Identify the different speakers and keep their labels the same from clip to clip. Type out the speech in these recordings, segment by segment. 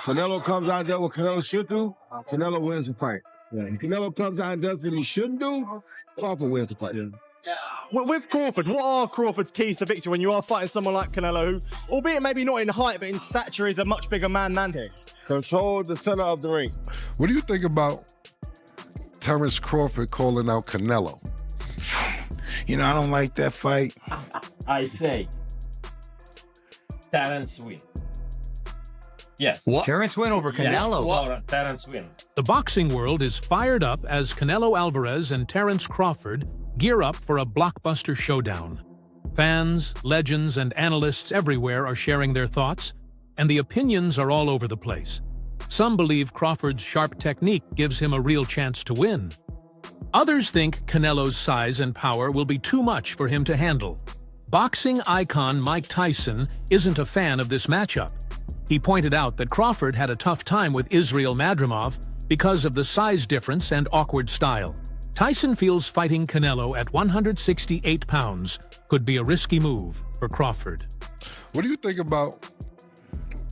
Speaker 1: Canelo comes out there what Canelo should do, Canelo wins the fight. Yeah. If Canelo comes out and does what he shouldn't do, Crawford wins the fight. Yeah.
Speaker 2: Well, with Crawford, what are Crawford's keys to victory when you are fighting someone like Canelo, who, albeit maybe not in height, but in stature, is a much bigger man than him?
Speaker 1: Control the center of the ring.
Speaker 3: What do you think about Terence Crawford calling out Canelo?
Speaker 4: You know, I don't like that fight.
Speaker 5: I say Terence win. Yes.
Speaker 6: What? Terence win over Canelo?
Speaker 5: Yes, Terence win.
Speaker 7: The boxing world is fired up as Canelo Alvarez and Terence Crawford gear up for a blockbuster showdown. Fans, legends, and analysts everywhere are sharing their thoughts, and the opinions are all over the place. Some believe Crawford's sharp technique gives him a real chance to win. Others think Canelo's size and power will be too much for him to handle. Boxing icon Mike Tyson isn't a fan of this matchup. He pointed out that Crawford had a tough time with Israil Madrimov because of the size difference and awkward style. Tyson feels fighting Canelo at 168 pounds could be a risky move for Crawford.
Speaker 3: What do you think about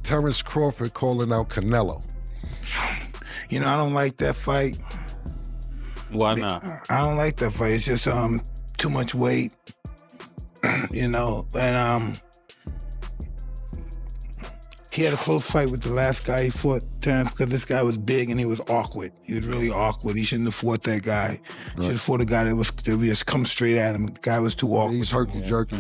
Speaker 3: Terence Crawford calling out Canelo?
Speaker 4: You know, I don't like that fight.
Speaker 8: Why not?
Speaker 4: I don't like that fight. It's just too much weight, you know, and he had a close fight with the last guy he fought, Terence, because this guy was big and he was awkward. He was really awkward. He shouldn't have fought that guy. He should have fought a guy that would just come straight at him. The guy was too awkward.
Speaker 3: He's hurt and jerky.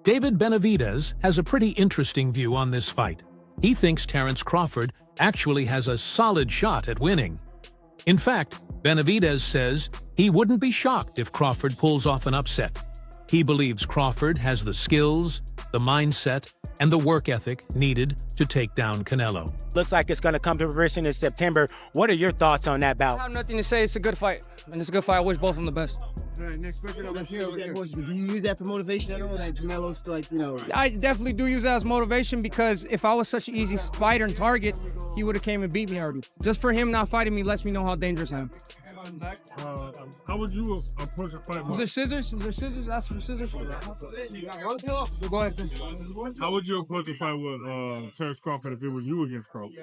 Speaker 7: David Benavidez has a pretty interesting view on this fight. He thinks Terence Crawford actually has a solid shot at winning. In fact, Benavidez says he wouldn't be shocked if Crawford pulls off an upset. He believes Crawford has the skills, the mindset, and the work ethic needed to take down Canelo.
Speaker 2: Looks like it's going to come to fruition in September. What are your thoughts on that bout?
Speaker 9: I have nothing to say. It's a good fight. And it's a good fight. I wish both of them the best.
Speaker 1: All right, next question. Do you use that for motivation at all? Like Canelo's like, you know.
Speaker 9: I definitely do use that as motivation because if I was such an easy fighter and target, he would have came and beat me already. Just for him not fighting me lets me know how dangerous I am.
Speaker 10: How would you approach a fight?
Speaker 9: Was there scissors? Was there scissors? Ask for scissors. So go ahead.
Speaker 10: How would you approach a fight with Terence Crawford if it was you against Crawford?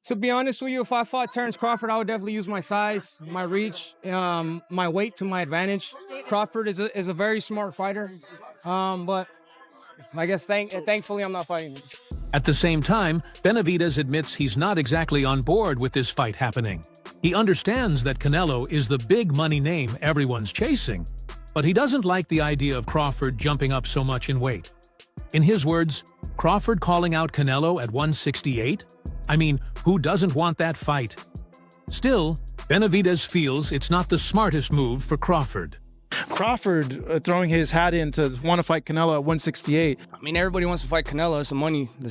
Speaker 9: To be honest with you, if I fought Terence Crawford, I would definitely use my size, my reach, my weight to my advantage. Crawford is a very smart fighter, but I guess thankfully I'm not fighting him.
Speaker 7: At the same time, Benavidez admits he's not exactly on board with this fight happening. He understands that Canelo is the big money name everyone's chasing, but he doesn't like the idea of Crawford jumping up so much in weight. In his words, Crawford calling out Canelo at 168? I mean, who doesn't want that fight? Still, Benavidez feels it's not the smartest move for Crawford.
Speaker 11: Crawford throwing his hat in to want to fight Canelo at 168.
Speaker 9: I mean, everybody wants to fight Canelo. It's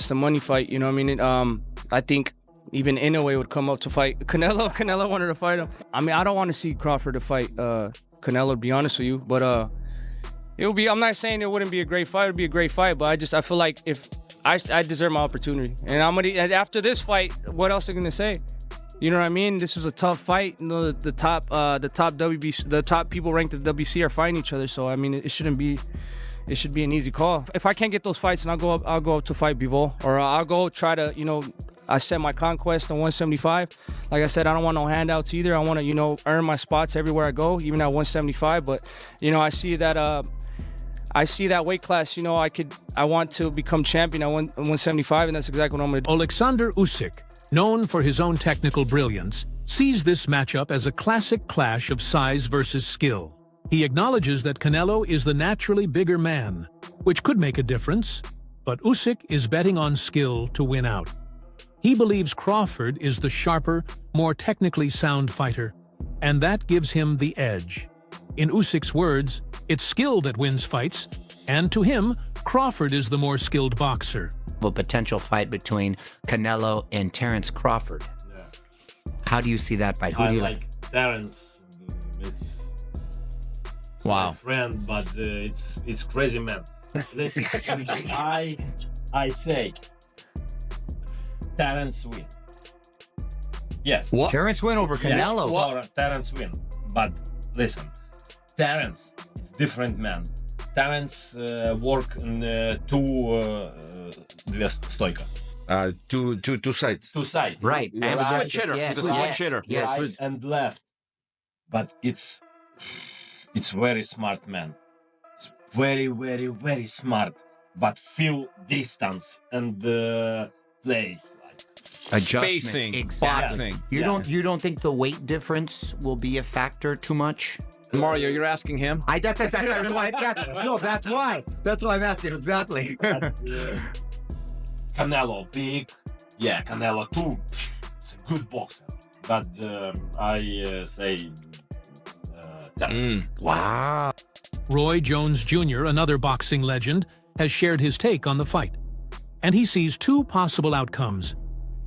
Speaker 9: the money fight, you know what I mean? I think even Inoue would come up to fight Canelo. Canelo wanted to fight him. I mean, I don't want to see Crawford to fight Canelo, to be honest with you, but it would be. I'm not saying it wouldn't be a great fight. It'd be a great fight, but I feel like if I deserve my opportunity, and and after this fight, what else are they gonna say? You know what I mean? This is a tough fight. You know, the top WBC, the top people ranked at the WBC are fighting each other. So I mean, it should be an easy call. If I can't get those fights, then I'll go up to fight Bivol, or I'll go try to, you know, I set my conquest on 175. Like I said, I don't want no handouts either. I want to, you know, earn my spots everywhere I go, even at 175. But you know, I see that weight class, you know, I want to become champion at 175, and that's exactly what I'm going to do.
Speaker 7: Alexander Usyk, known for his own technical brilliance, sees this matchup as a classic clash of size versus skill. He acknowledges that Canelo is the naturally bigger man, which could make a difference, but Usyk is betting on skill to win out. He believes Crawford is the sharper, more technically sound fighter, and that gives him the edge. In Usyk's words, it's skill that wins fights, and to him, Crawford is the more skilled boxer.
Speaker 6: A potential fight between Canelo and Terence Crawford.
Speaker 5: Yeah.
Speaker 6: How do you see that fight? Who
Speaker 5: I
Speaker 6: do you
Speaker 5: like Terence. It's
Speaker 6: wow.
Speaker 5: my friend, but it's crazy man. Listen, I say Terence win. Yes.
Speaker 6: What? Terence win over Canelo.
Speaker 5: Yes, Terence win. But listen, Terence is different man. Terence work in две стойка.
Speaker 3: Two sides.
Speaker 5: Two sides.
Speaker 6: Right.
Speaker 5: Yeah,
Speaker 6: And
Speaker 5: right.
Speaker 6: switch hitter.
Speaker 5: Yes,
Speaker 6: He's a switch hitter.
Speaker 5: Yes.
Speaker 6: Yes.
Speaker 5: Right and left. But it's very smart, man. It's very, very, very smart. But feel distance and place.
Speaker 6: Adjustment.
Speaker 8: Spacing,
Speaker 6: Exactly.
Speaker 8: boxing.
Speaker 6: You don't think the weight difference will be a factor too much?
Speaker 9: Mario, you're asking him?
Speaker 6: That's why. That's why. That's why I'm asking exactly.
Speaker 5: Canelo big. Yeah, Canelo too. It's a good boxer. But I say Terence.
Speaker 6: Wow.
Speaker 7: Roy Jones Jr., another boxing legend, has shared his take on the fight. And he sees two possible outcomes.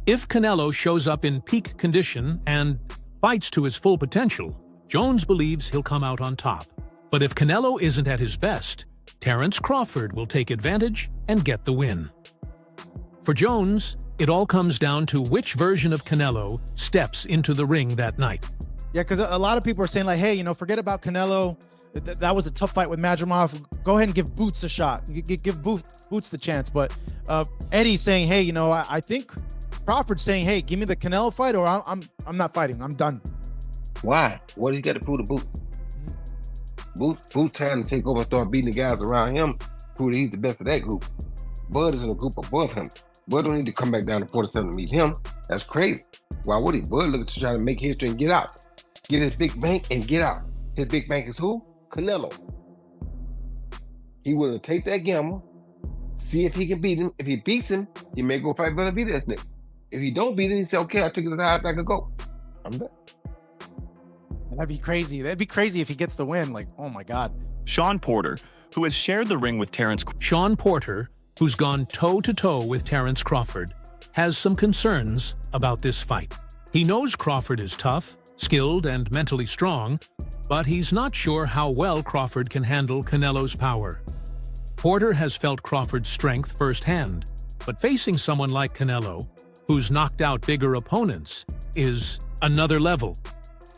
Speaker 7: If Canelo shows up in peak condition and fights to his full potential, Jones believes he'll come out on top. But if Canelo isn't at his best, Terence Crawford will take advantage and get the win. For Jones, it all comes down to which version of Canelo steps into the ring that night.
Speaker 11: Yeah, because a lot of people are saying, like, hey, forget about Canelo. That was a tough fight with Madrimov. Go ahead and give Boots a shot. Give Boots the chance. But Eddie's saying, hey, I think Crawford's saying, hey, give me the Canelo fight or I'm not fighting. I'm done.
Speaker 1: Why? What he got to prove to Boots? Boots time to take over and start beating the guys around him, prove that he's the best of that group. Bud is in a group above him. Bud don't need to come back down to 47 to meet him. That's crazy. Why would he? Bud looking to try to make history and get out. Get his big bank and get out. His big bank is who? Canelo. He willing to take that gamble, see if he can beat him. If he beats him, he may go fight Benavidez nigga. If he don't beat him, he say, okay, I took it as high as I could go. I'm done.
Speaker 11: That'd be crazy. That'd be crazy if he gets the win. Like, oh my God.
Speaker 12: Sean Porter, who has shared the ring with Terence.
Speaker 7: Sean Porter, who's gone toe-to-toe with Terence Crawford, has some concerns about this fight. He knows Crawford is tough, skilled, and mentally strong, but he's not sure how well Crawford can handle Canelo's power. Porter has felt Crawford's strength firsthand, but facing someone like Canelo, who's knocked out bigger opponents, is another level.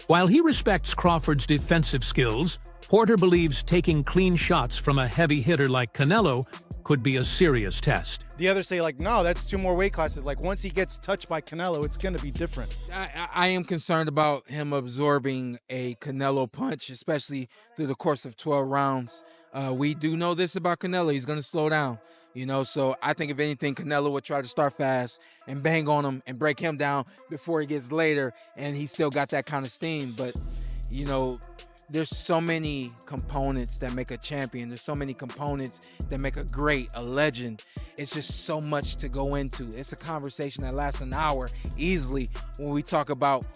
Speaker 7: While he respects Crawford's defensive skills, Porter believes taking clean shots from a heavy hitter like Canelo could be a serious test.
Speaker 11: The others say, like, no, that's 2 more weight classes. Like, once he gets touched by Canelo, it's going to be different.
Speaker 13: I am concerned about him absorbing a Canelo punch, especially through the course of 12 rounds. We do know this about Canelo. He's going to slow down, so I think if anything, Canelo would try to start fast and bang on him and break him down before he gets later, and he's still got that kind of steam. But, there's so many components that make a champion. There's so many components that make a great, a legend. It's just so much to go into. It's a conversation that lasts an hour easily when we talk about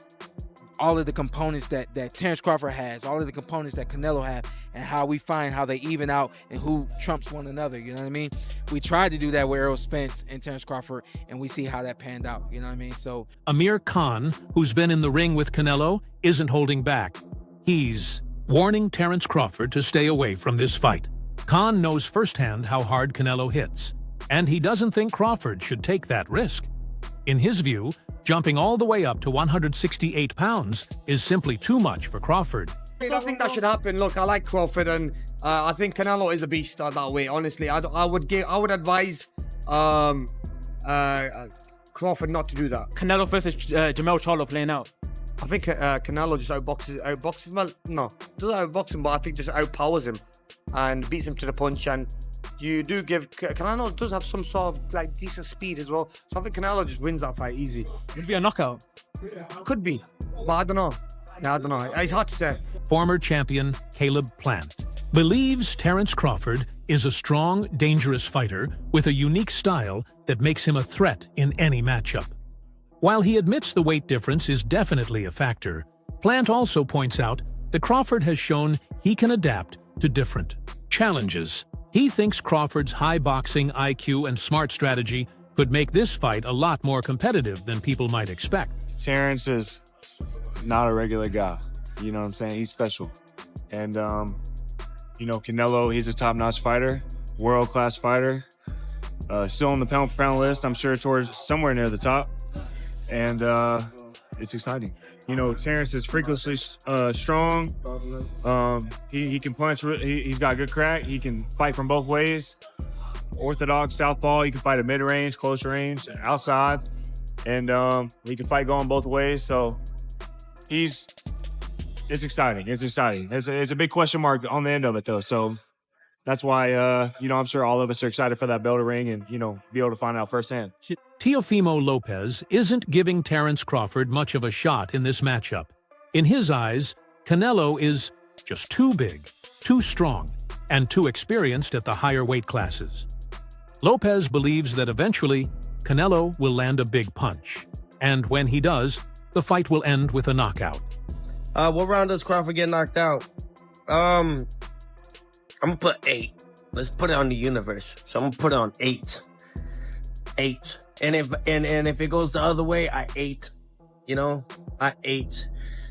Speaker 13: all of the components that Terence Crawford has, all of the components that Canelo have, and how we find how they even out and who trumps one another, you know what I mean? We tried to do that with Errol Spence and Terence Crawford, and we see how that panned out, you know what I mean? So
Speaker 7: Amir Khan, who's been in the ring with Canelo, isn't holding back. He's warning Terence Crawford to stay away from this fight. Khan knows firsthand how hard Canelo hits, and he doesn't think Crawford should take that risk. In his view, jumping all the way up to 168 pounds is simply too much for Crawford.
Speaker 14: I don't think that should happen. Look, I like Crawford, and I think Canelo is a beast on that way. Honestly, I would advise Crawford not to do that.
Speaker 15: Canelo versus Jamel Charlo playing out.
Speaker 14: I think Canelo just outboxes him. Well, no, doesn't outbox him, but I think just outpowers him and beats him to the punch. And you do give Canelo does have some sort of like decent speed as well. So I think Canelo just wins that fight easy.
Speaker 15: Would it be a knockout?
Speaker 14: Could be, but I don't know. Yeah, I don't know. It's hard to say.
Speaker 7: Former champion Caleb Plant believes Terence Crawford is a strong, dangerous fighter with a unique style that makes him a threat in any matchup. While he admits the weight difference is definitely a factor, Plant also points out that Crawford has shown he can adapt to different challenges. He thinks Crawford's high boxing IQ and smart strategy could make this fight a lot more competitive than people might expect.
Speaker 10: Terence is not a regular guy. You know what I'm saying? He's special. And, Canelo, he's a top-notch fighter, world-class fighter. Still on the pound-for-pound list, I'm sure towards somewhere near the top. And it's exciting. Terence is freakishly strong. He can punch. He's got good crack. He can fight from both ways. orthodox southpaw. He can fight at mid-range, close range, outside. And he can fight going both ways. So it's exciting. It's exciting. It's a big question mark on the end of it, though. So that's why, I'm sure all of us are excited for that bell to ring and, be able to find out firsthand.
Speaker 7: Teofimo Lopez isn't giving Terence Crawford much of a shot in this matchup. In his eyes, Canelo is just too big, too strong, and too experienced at the higher weight classes. Lopez believes that eventually, Canelo will land a big punch. And when he does, the fight will end with a knockout.
Speaker 16: What round does Crawford get knocked out? I'm gonna put 8. Let's put it on the universe. So I'm gonna put it on 8. 8. And if it goes the other way, I 8. I 8.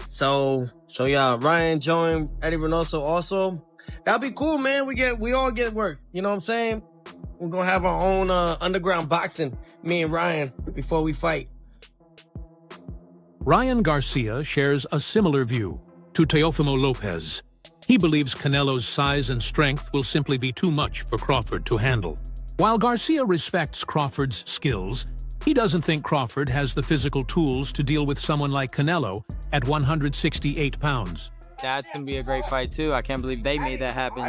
Speaker 16: So yeah, Ryan, Joe, and Eddie Reynoso also. That'll be cool, man. We all get work. You know what I'm saying? We're gonna have our own underground boxing, me and Ryan, before we fight.
Speaker 7: Ryan Garcia shares a similar view to Teofimo Lopez. He believes Canelo's size and strength will simply be too much for Crawford to handle. While Garcia respects Crawford's skills, he doesn't think Crawford has the physical tools to deal with someone like Canelo at 168 pounds.
Speaker 17: That's going to be a great fight, too. I can't believe they made that happen.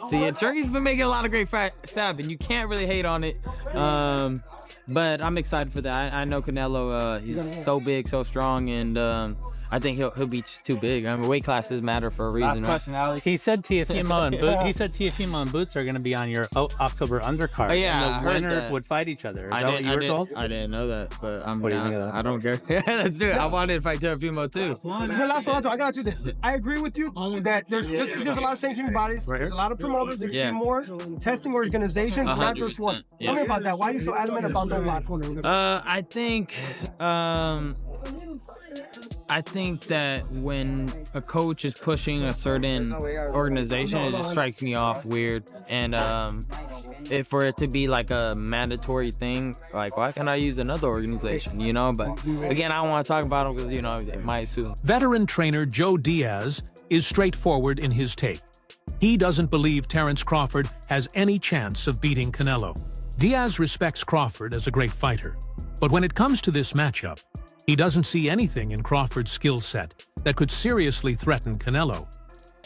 Speaker 17: See, Turkey's been making a lot of great fights happen. You can't really hate on it. But I'm excited for that. I know Canelo, he's so big, so strong, and I think he'll be just too big. I mean, weight classes matter for a reason.
Speaker 8: Last question, Ali. He said Teofimo and Boots are going to be on your October undercard.
Speaker 17: Oh, yeah,
Speaker 8: and
Speaker 17: I
Speaker 8: the
Speaker 17: heard
Speaker 8: winners
Speaker 17: that.
Speaker 8: would fight each other. Is that what you were told?
Speaker 17: I didn't know that, but
Speaker 8: What do you think of that?
Speaker 17: I don't care. Let's do it. I wanted to fight Teofimo too.
Speaker 18: Last one. I gotta do this. I agree with you that there's a lot of sanctioning bodies, there's a lot of promoters, there's
Speaker 17: Yeah.
Speaker 18: more testing organizations, not just one.
Speaker 17: 100%.
Speaker 18: Tell me about that. Why are you so adamant about that lot?
Speaker 17: I think that when a coach is pushing a certain organization, it just strikes me off weird. And for it to be like a mandatory thing, like, why can't I use another organization, But again, I don't want to talk about them because, it might sue.
Speaker 7: Veteran trainer Joe Diaz is straightforward in his take. He doesn't believe Terence Crawford has any chance of beating Canelo. Diaz respects Crawford as a great fighter, but when it comes to this matchup, he doesn't see anything in Crawford's skill set that could seriously threaten Canelo.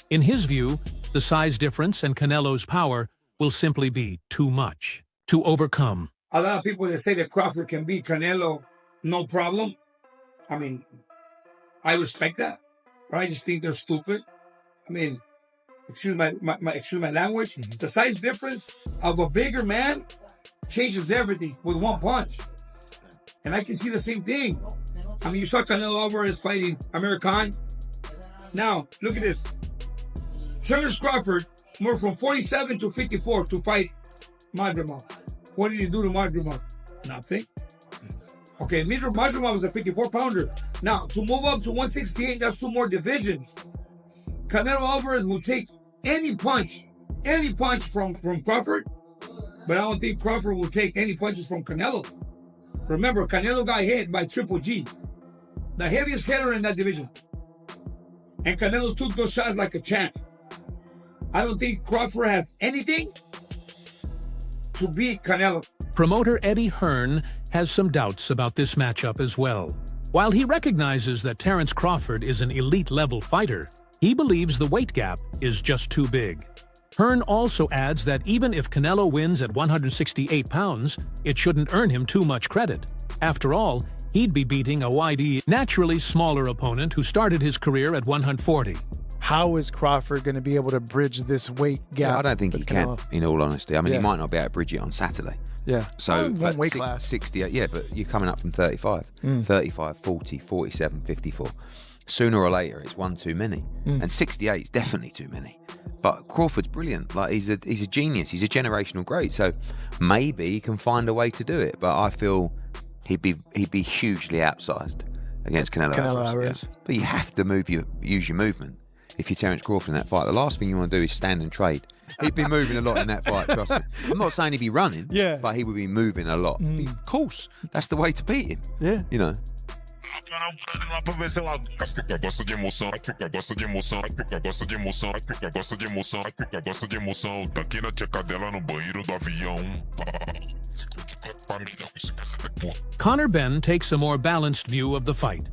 Speaker 7: In his view, the size difference and Canelo's power will simply be too much to overcome.
Speaker 19: A lot of people that say that Crawford can beat Canelo, no problem. I mean, I respect that, but I just think they're stupid. I mean, excuse my language. The size difference of a bigger man changes everything with one punch. And I can see the same thing. I mean, you saw Canelo Alvarez fighting Amir Khan. Now, look at this. Terence Crawford moved from 47 to 54 to fight Madrimov. What did he do to Madrimov? Nothing. Okay, Madrimov was a 54-pounder. Now, to move up to 168, that's 2 more divisions. Canelo Alvarez will take any punch from Crawford, but I don't think Crawford will take any punches from Canelo. Remember, Canelo got hit by Triple G, the heaviest hitter in that division. And Canelo took those shots like a champ. I don't think Crawford has anything to beat Canelo.
Speaker 7: Promoter Eddie Hearn has some doubts about this matchup as well. While he recognizes that Terence Crawford is an elite-level fighter, he believes the weight gap is just too big. Hearn also adds that even if Canelo wins at 168 pounds, it shouldn't earn him too much credit. After all, he'd be beating a YD, naturally smaller opponent who started his career at 140.
Speaker 11: How is Crawford going to be able to bridge this weight gap?
Speaker 20: Yeah, I don't think he can, in all honesty. I mean,
Speaker 11: Yeah.
Speaker 20: he might not be able to bridge it on Saturday.
Speaker 11: Yeah.
Speaker 20: So,
Speaker 11: One weight class.
Speaker 20: 68, yeah, but you're coming up from 35.
Speaker 11: Mm.
Speaker 20: 35, 40, 47, 54. Sooner or later, it's one too many.
Speaker 11: Mm.
Speaker 20: And 68 is definitely too many. But Crawford's brilliant. Like, he's a genius. He's a generational great. So maybe he can find a way to do it. But I feel he'd be hugely outsized against Canelo Alvarez. Yeah. But you have to use your movement. If you're Terence Crawford in that fight, the last thing you want to do is stand and trade. He'd be moving a lot in that fight, trust me. I'm not saying he'd be running, but he would be moving a lot.
Speaker 11: Mm.
Speaker 20: Of course, that's the way to beat him.
Speaker 11: Yeah.
Speaker 20: You know.
Speaker 21: lá pra ver se ela gosta de emoção, gosta de emoção, gosta de emoção, gosta de emoção, gosta de emoção. Daqui na tcheca dela no banheiro do avião.
Speaker 7: Conor Benn takes a more balanced view of the fight.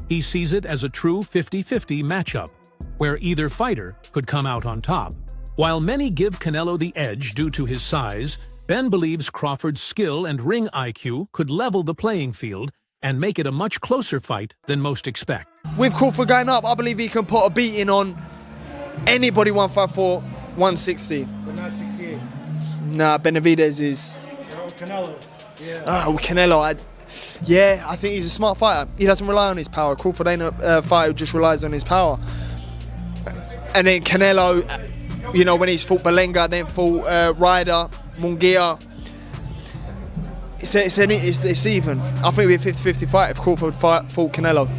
Speaker 7: He sees it as a true 50-50 matchup, where either fighter could come out on top. While many give Canelo the edge due to his size, Ben believes Crawford's skill and ring IQ could level the playing field and make it a much closer fight than most expect.
Speaker 22: With Crawford going up, I believe he can put a beating on anybody 154, 160.
Speaker 11: But not 68.
Speaker 22: Nah, Benavidez is...
Speaker 11: Canelo. Yeah.
Speaker 22: Oh, Canelo, I think he's a smart fighter. He doesn't rely on his power. Crawford ain't a fighter who just relies on his power. And then Canelo, you know, when he's fought Belenga, then fought Ryder, Munguia, it's even. I think it'd be a 50-50 fight if Crawford fought Canelo.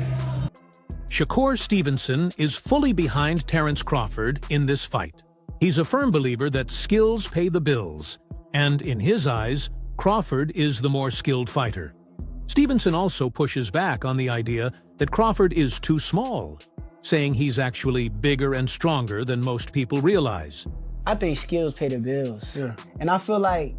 Speaker 7: Shakur Stevenson is fully behind Terence Crawford in this fight. He's a firm believer that skills pay the bills, and in his eyes, Crawford is the more skilled fighter. Stevenson also pushes back on the idea that Crawford is too small, saying he's actually bigger and stronger than most people realize.
Speaker 23: I think skills pay the bills.
Speaker 11: Yeah.
Speaker 23: And I feel like,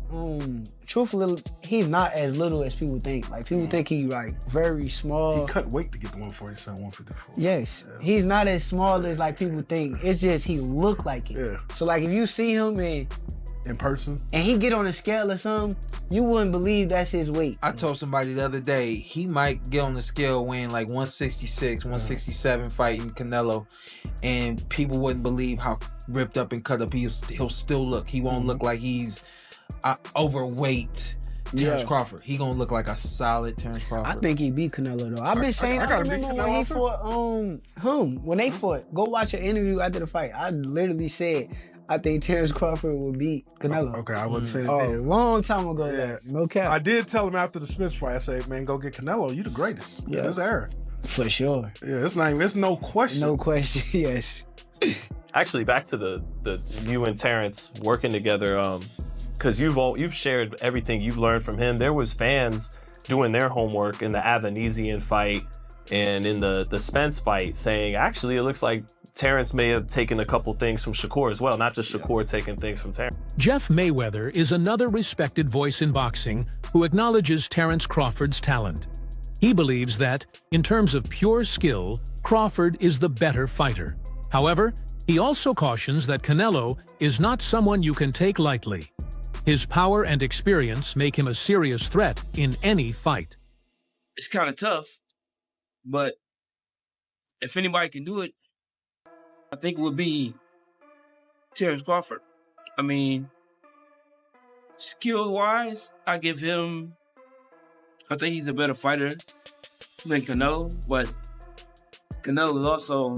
Speaker 23: truthfully, he's not as little as people think. Like, people think he's like very small.
Speaker 24: He cut weight to get to 147, 154.
Speaker 23: Yes. Yeah. He's not as small as like people think. It's just he look like it.
Speaker 24: Yeah.
Speaker 23: So like if you see him
Speaker 24: in person,
Speaker 23: and he get on a scale or something, you wouldn't believe that's his weight.
Speaker 13: I told somebody the other day, he might get on the scale weighing like 166, 167 fighting Canelo, and people wouldn't believe how ripped up and cut up he'll still look. He won't look like he's overweight Terence Crawford. He gonna look like a solid Terence Crawford.
Speaker 23: I think he beat Canelo though. I've been saying, I remember when he fought when they fought. Go watch an interview after the fight. I literally said, I think Terence Crawford would beat Canelo.
Speaker 24: Okay, I wouldn't say that.
Speaker 23: Oh, long time ago.
Speaker 24: Yeah.
Speaker 23: No cap.
Speaker 24: I did tell him after the Smith fight, I said, man, go get Canelo. You the greatest.
Speaker 23: Yeah.
Speaker 24: This era.
Speaker 23: For sure.
Speaker 24: Yeah, it's no question.
Speaker 23: No question, yes.
Speaker 25: Actually, back to the you and Terence working together, because you've shared everything you've learned from him. There was fans doing their homework in the Avanesian fight and in the Spence fight, saying actually it looks like Terence may have taken a couple things from Shakur as well, not just Shakur taking things from Terence.
Speaker 7: Jeff Mayweather is another respected voice in boxing who acknowledges Terence Crawford's talent. He believes that, in terms of pure skill, Crawford is the better fighter. However, he also cautions that Canelo is not someone you can take lightly. His power and experience make him a serious threat in any fight.
Speaker 26: It's kind of tough, but if anybody can do it, I think it would be Terence Crawford. I mean, skill-wise, I think he's a better fighter than Canelo, but Canelo is also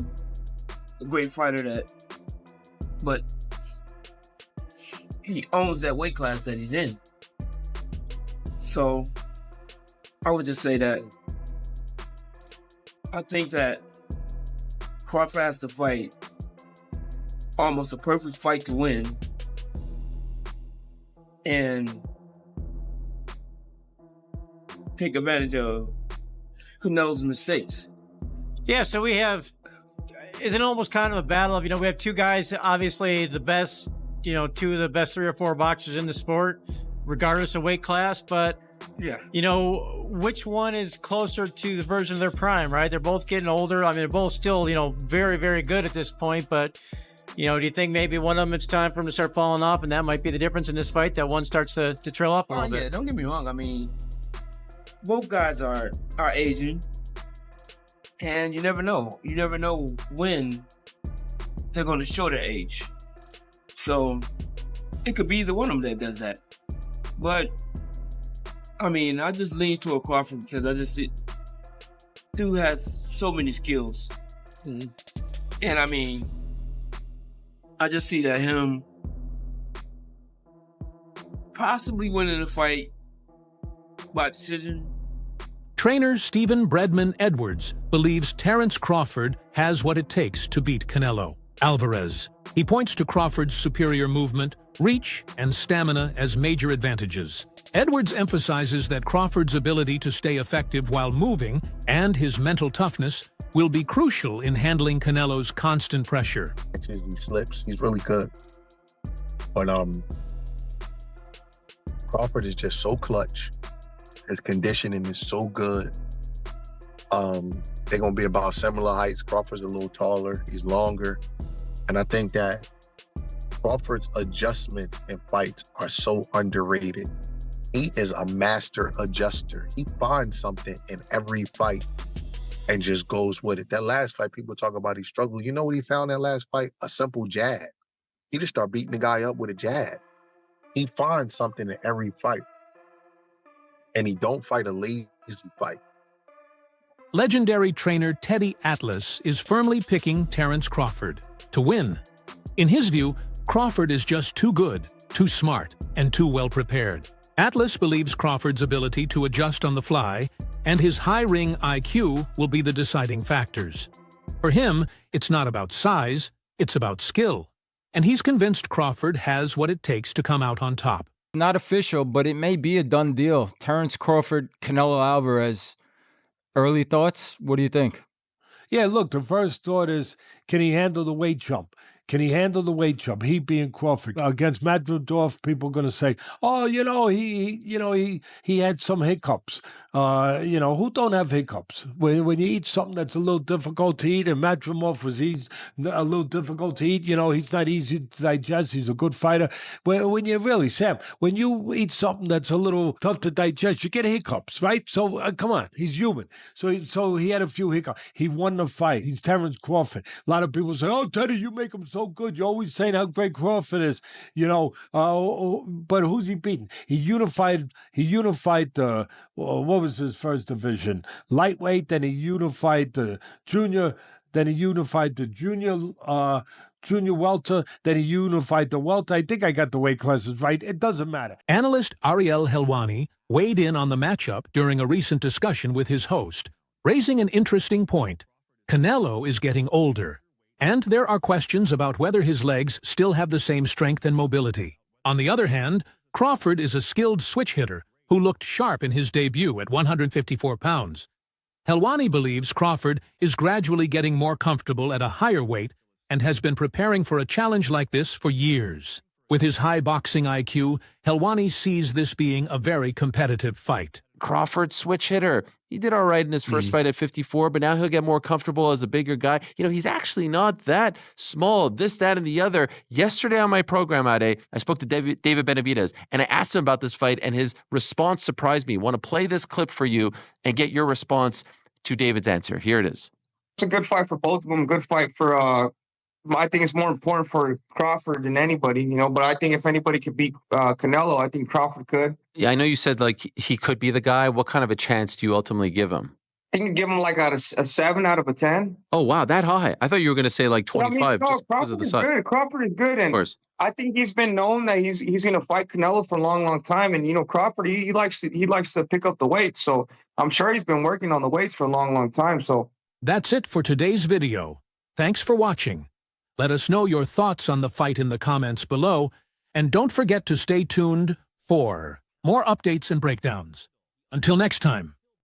Speaker 26: a great fighter but he owns that weight class that he's in. So I would just say that I think that Crawford has to fight almost a perfect fight to win, and take advantage of Canelo's mistakes.
Speaker 27: Yeah, so we have, is it almost kind of a battle of, we have two guys, obviously the best, two of the best 3 or 4 boxers in the sport, regardless of weight class, but
Speaker 26: yeah,
Speaker 27: which one is closer to the version of their prime, right? They're both getting older. I mean, they're both still, very, very good at this point, but, do you think maybe one of them it's time for him to start falling off, and that might be the difference in this fight, that one starts to trail off a little bit?
Speaker 26: Yeah, don't get me wrong. I mean, both guys are aging, and you never know. You never know when they're going to show their age. So it could be either one of them that does that. But I mean, I just lean toward Crawford because I just see dude has so many skills. Mm-hmm. And I mean, I just see that him possibly winning the fight by decision.
Speaker 7: Trainer Stephen Breadman Edwards believes Terence Crawford has what it takes to beat Canelo Alvarez. He points to Crawford's superior movement, reach and stamina as major advantages. Edwards emphasizes that Crawford's ability to stay effective while moving and his mental toughness will be crucial in handling Canelo's constant pressure.
Speaker 1: He slips. He's really good. But Crawford is just so clutch. His conditioning is so good. They're going to be about similar heights. Crawford's a little taller. He's longer. And I think that Crawford's adjustments in fights are so underrated. He is a master adjuster. He finds something in every fight and just goes with it. That last fight, people talk about he struggled. You know what he found that last fight? A simple jab. He just started beating the guy up with a jab. He finds something in every fight. And he don't fight a lazy fight.
Speaker 7: Legendary trainer Teddy Atlas is firmly picking Terence Crawford to win. In his view, Crawford is just too good, too smart, and too well prepared. Atlas believes Crawford's ability to adjust on the fly and his high ring IQ will be the deciding factors. For him, it's not about size, it's about skill. And he's convinced Crawford has what it takes to come out on top.
Speaker 2: Not official, but it may be a done deal. Terence Crawford, Canelo Alvarez. Early thoughts? What do you think?
Speaker 3: Yeah, look, the first thought is, can he handle the weight jump? Can he handle the weight jump? He being Crawford against Madridov, people are going to say, "Oh, he had some hiccups." Who don't have hiccups? When you eat something that's a little difficult to eat, and Madrimov was a little difficult to eat. He's not easy to digest. He's a good fighter. When you eat something that's a little tough to digest, you get hiccups, right? So come on, he's human. So he had a few hiccups. He won the fight. He's Terence Crawford. A lot of people say, "Oh, Teddy, you make him so good. You're always saying how great Crawford is." But who's he beating? He unified the what was his first division? Lightweight. Then he unified the junior. Then he unified the junior welter. Then he unified the welter. I think I got the weight classes right. It doesn't matter.
Speaker 7: Analyst Ariel Helwani weighed in on the matchup during a recent discussion with his host, raising an interesting point. Canelo is getting older, and there are questions about whether his legs still have the same strength and mobility. On the other hand, Crawford is a skilled switch hitter who looked sharp in his debut at 154 pounds. Helwani believes Crawford is gradually getting more comfortable at a higher weight and has been preparing for a challenge like this for years. With his high boxing IQ, Helwani sees this being a very competitive fight.
Speaker 4: Crawford, switch hitter. He did all right in his first fight at 54, but now he'll get more comfortable as a bigger guy. He's actually not that small, this, that, and the other. Yesterday on my program, Ade, I spoke to David Benavidez, and I asked him about this fight, and his response surprised me. I want to play this clip for you and get your response to David's answer. Here it is.
Speaker 5: It's a good fight for both of them. Good fight for I think it's more important for Crawford than anybody, but I think if anybody could beat Canelo, I think Crawford could.
Speaker 4: Yeah, I know you said he could be the guy. What kind of a chance do you ultimately give him?
Speaker 5: I think you give him like a 7 out of a 10.
Speaker 4: Oh, wow, that high. I thought you were going to say like 25 just because of the size.
Speaker 5: Good. Crawford is good. And
Speaker 4: of course.
Speaker 5: I think he's been known that he's going to fight Canelo for a long, long time. And, Crawford, he likes to pick up the weight. So I'm sure he's been working on the weights for a long, long time. So
Speaker 7: that's it for today's video. Thanks for watching. Let us know your thoughts on the fight in the comments below, and don't forget to stay tuned for more updates and breakdowns. Until next time.